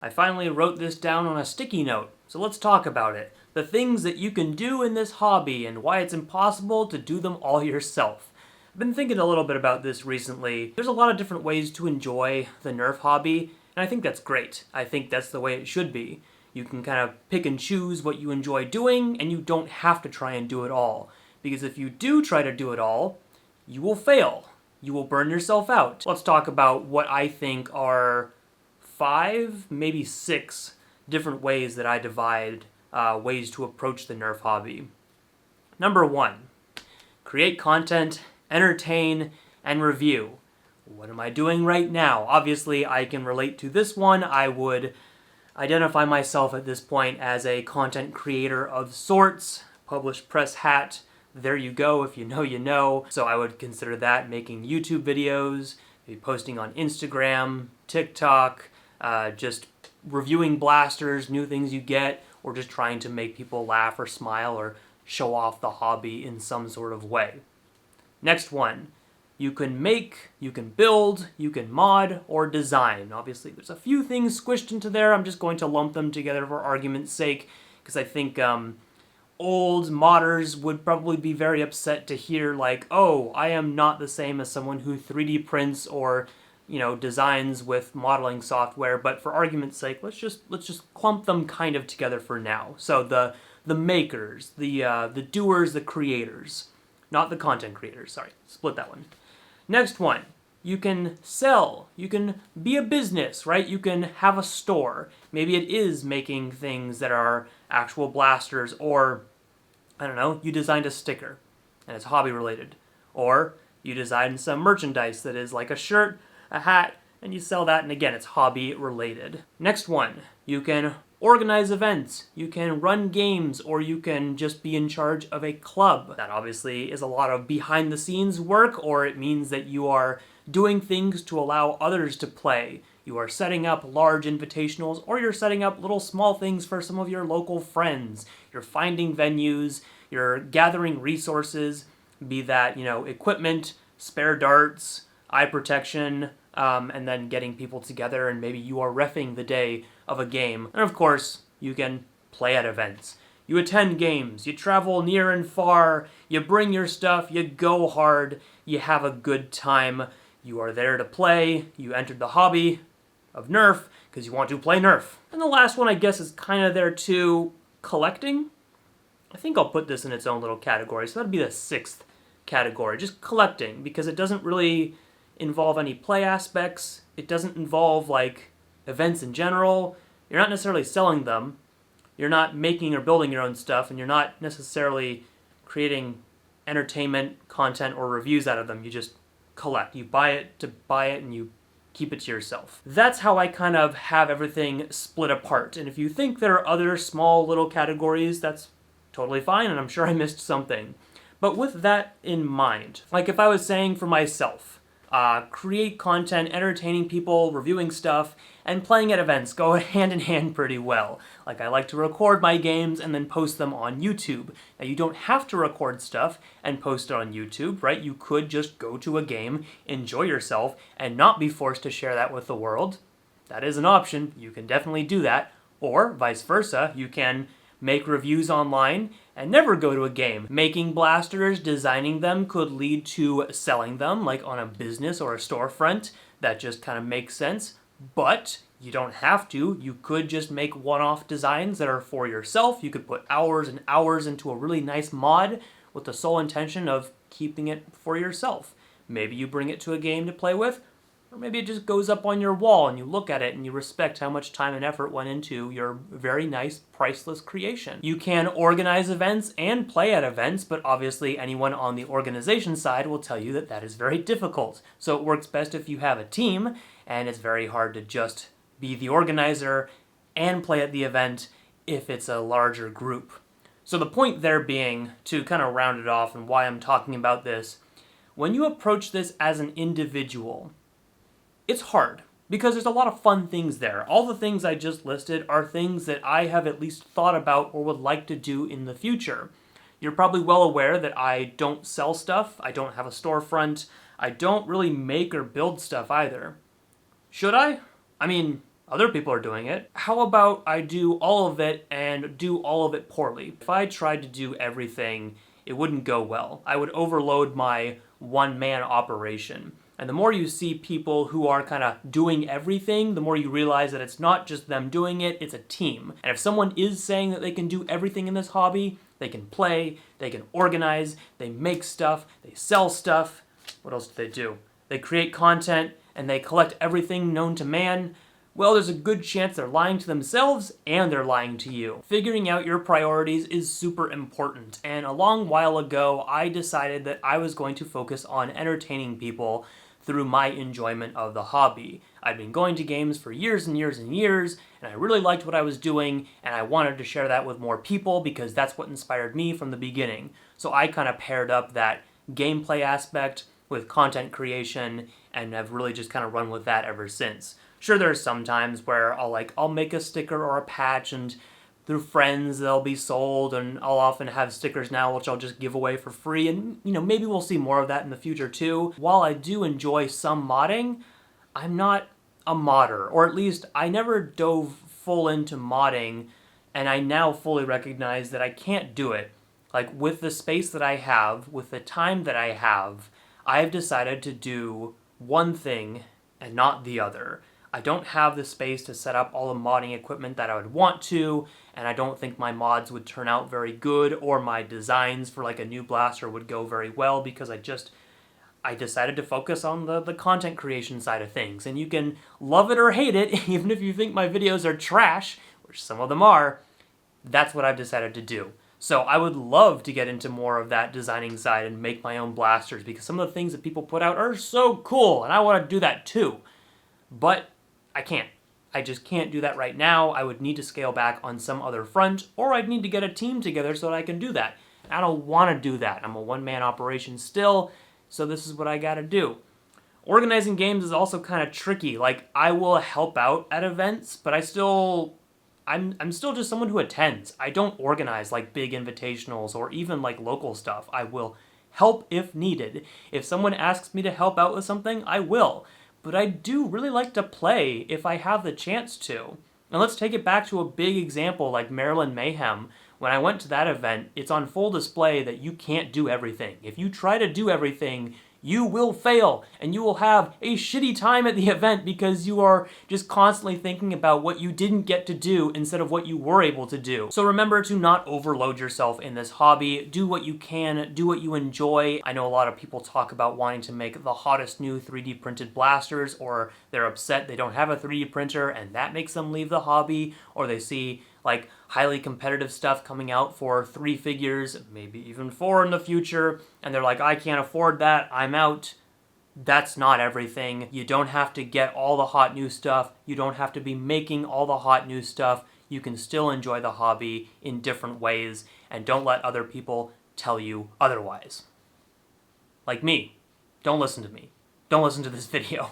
I finally wrote this down on a sticky note, so let's talk about it. The things that you can do in this hobby and why it's impossible to do them all yourself. I've been thinking a little bit about this recently. There's a lot of different ways to enjoy the Nerf hobby, and I think that's great. I think that's the way it should be. You can kind of pick and choose what you enjoy doing, and you don't have to try and do it all. Because if you do try to do it all, you will fail. You will burn yourself out. Let's talk about what I think are 5, maybe 6 different ways that I divide ways to approach the Nerf hobby. Number 1, create content, entertain, and review. What am I doing right now? Obviously, I can relate to this one. I would identify myself at this point as a content creator of sorts, published press hat. There you go, if you know, you know. So I would consider that making YouTube videos, maybe posting on Instagram, TikTok, just reviewing blasters, new things you get, or just trying to make people laugh or smile or show off the hobby in some sort of way. Next one, you can make, you can build, you can mod, or design. Obviously, there's a few things squished into there. I'm just going to lump them together for argument's sake, because I think old modders would probably be very upset to hear, like, oh, I am not the same as someone who 3D prints or designs with modeling software, but for argument's sake, let's just clump them kind of together for now. So the makers, the doers, the creators, not the content creators. Sorry, split that one. Next one, you can sell. You can be a business, right? You can have a store. Maybe it is making things that are actual blasters, or I don't know, you designed a sticker and it's hobby related, or you designed some merchandise that is like a shirt, a hat, and you sell that, and again, it's hobby related. Next one, you can organize events, you can run games, or you can just be in charge of a club. That obviously is a lot of behind the scenes work, or it means that you are doing things to allow others to play. You are setting up large invitationals, or you're setting up little small things for some of your local friends. You're finding venues, you're gathering resources, be that, equipment, spare darts, eye protection, and then getting people together, and maybe you are reffing the day of a game. And of course, you can play at events. You attend games, you travel near and far, you bring your stuff, you go hard, you have a good time. You are there to play, you entered the hobby of Nerf because you want to play Nerf. And the last one, I guess, is kind of there too, collecting. I think I'll put this in its own little category, so that'd be the 6th category, just collecting, because it doesn't really involve any play aspects. It doesn't involve like events in general. You're not necessarily selling them. You're not making or building your own stuff, and you're not necessarily creating entertainment, content, or reviews out of them. You just collect. You buy it to buy it, and you keep it to yourself. That's how I kind of have everything split apart. And if you think there are other small little categories, that's totally fine, and I'm sure I missed something. But with that in mind, like if I was saying for myself, create content, entertaining people, reviewing stuff, and playing at events go hand in hand pretty well. Like I like to record my games and then post them on YouTube. Now you don't have to record stuff and post it on YouTube, right? You could just go to a game, enjoy yourself, and not be forced to share that with the world. That is an option. You can definitely do that. Or vice versa, you can make reviews online and never go to a game. Making blasters, designing them could lead to selling them, like on a business or a storefront. That just kind of makes sense. But you don't have to. You could just make one-off designs that are for yourself. You could put hours and hours into a really nice mod with the sole intention of keeping it for yourself. Maybe you bring it to a game to play with, or maybe it just goes up on your wall and you look at it and you respect how much time and effort went into your very nice, priceless creation. You can organize events and play at events, but obviously anyone on the organization side will tell you that that is very difficult. So it works best if you have a team, and it's very hard to just be the organizer and play at the event if it's a larger group. So the point there being, to kind of round it off and why I'm talking about this, when you approach this as an individual, it's hard, because there's a lot of fun things there. All the things I just listed are things that I have at least thought about or would like to do in the future. You're probably well aware that I don't sell stuff, I don't have a storefront, I don't really make or build stuff either. Should I? I mean, Other people are doing it. How about I do all of it and do all of it poorly? If I tried to do everything, it wouldn't go well. I would overload my one-man operation. And the more you see people who are kind of doing everything, the more you realize that it's not just them doing it, it's a team. And if someone is saying that they can do everything in this hobby, they can play, they can organize, they make stuff, they sell stuff. What else do they do? They create content and they collect everything known to man. Well, there's a good chance they're lying to themselves and they're lying to you. Figuring out your priorities is super important, and a long while ago, I decided that I was going to focus on entertaining people through my enjoyment of the hobby. I'd been going to games for years and years and years, and I really liked what I was doing, and I wanted to share that with more people because that's what inspired me from the beginning. So I kind of paired up that gameplay aspect with content creation, and have really just kind of run with that ever since. Sure, there are some times where I'll make a sticker or a patch, and through friends they'll be sold, and I'll often have stickers now which I'll just give away for free, and maybe we'll see more of that in the future too. While I do enjoy some modding, I'm not a modder, or at least I never dove full into modding, and I now fully recognize that I can't do it. Like, with the space that I have, with the time that I have, I've decided to do one thing and not the other. I don't have the space to set up all the modding equipment that I would want to, and I don't think my mods would turn out very good, or my designs for like a new blaster would go very well, because I decided to focus on the content creation side of things. And you can love it or hate it, even if you think my videos are trash, which some of them are, that's what I've decided to do. So I would love to get into more of that designing side and make my own blasters, because some of the things that people put out are so cool, and I want to do that too. But I can't. I just can't do that right now. I would need to scale back on some other front, or I'd need to get a team together so that I can do that. I don't want to do that. I'm a one-man operation still, so this is what I gotta do. Organizing games is also kind of tricky. Like, I will help out at events, but I'm still just someone who attends. I don't organize like big invitationals or even like local stuff. I will help if needed. If someone asks me to help out with something, I will. But I do really like to play if I have the chance to. And let's take it back to a big example like Maryland Mayhem. When I went to that event, it's on full display that you can't do everything. If you try to do everything, you will fail, and you will have a shitty time at the event because you are just constantly thinking about what you didn't get to do instead of what you were able to do. So remember to not overload yourself in this hobby. Do what you can, do what you enjoy. I know a lot of people talk about wanting to make the hottest new 3D printed blasters, or they're upset they don't have a 3D printer and that makes them leave the hobby, or they see like highly competitive stuff coming out for 3 figures, maybe even 4 in the future, and they're like, I can't afford that, I'm out. That's not everything. You don't have to get all the hot new stuff. You don't have to be making all the hot new stuff. You can still enjoy the hobby in different ways, and don't let other people tell you otherwise. Like me. Don't listen to me. Don't listen to this video.